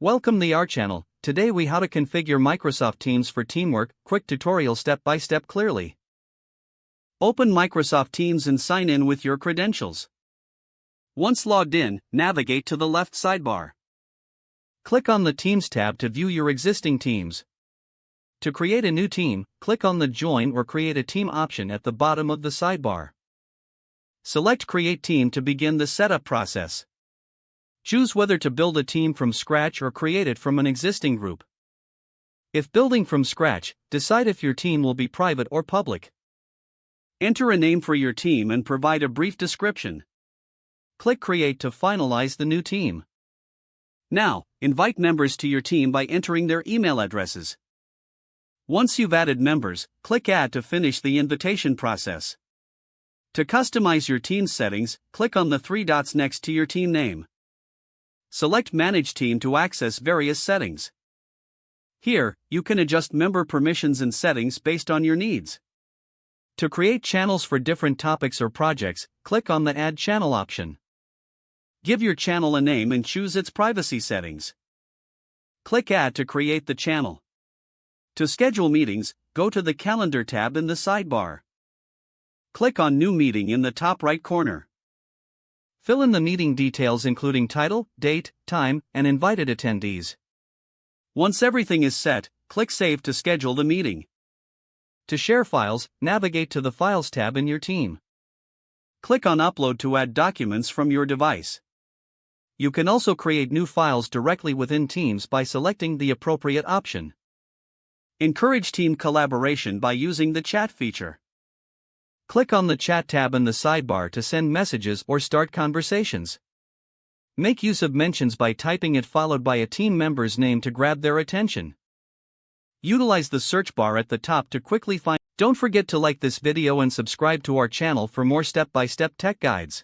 Welcome to our channel. Today we how to configure Microsoft Teams for teamwork. Quick tutorial step by step clearly. Open Microsoft Teams and sign in with your credentials. Once logged in, navigate to the left sidebar. Click on the Teams tab to view your existing teams. To create a new team, click on the Join or Create a Team option at the bottom of the sidebar. Select Create Team to begin the setup process. Choose whether to build a team from scratch or create it from an existing group. If building from scratch, decide if your team will be private or public. Enter a name for your team and provide a brief description. Click Create to finalize the new team. Now, invite members to your team by entering their email addresses. Once you've added members, click Add to finish the invitation process. To customize your team settings, click on the three dots next to your team name. Select Manage Team to access various settings. Here, you can adjust member permissions and settings based on your needs. To create channels for different topics or projects, click on the Add Channel option. Give your channel a name and choose its privacy settings. Click Add to create the channel. To schedule meetings, go to the Calendar tab in the sidebar. Click on New Meeting in the top right corner. Fill in the meeting details including title, date, time, and invited attendees. Once everything is set, click Save to schedule the meeting. To share files, navigate to the Files tab in your team. Click on Upload to add documents from your device. You can also create new files directly within Teams by selecting the appropriate option. Encourage team collaboration by using the chat feature. Click on the Chat tab in the sidebar to send messages or start conversations. Make use of mentions by typing it followed by a team member's name to grab their attention. Utilize the search bar at the top to quickly find. Don't forget to like this video and subscribe to our channel for more step-by-step tech guides.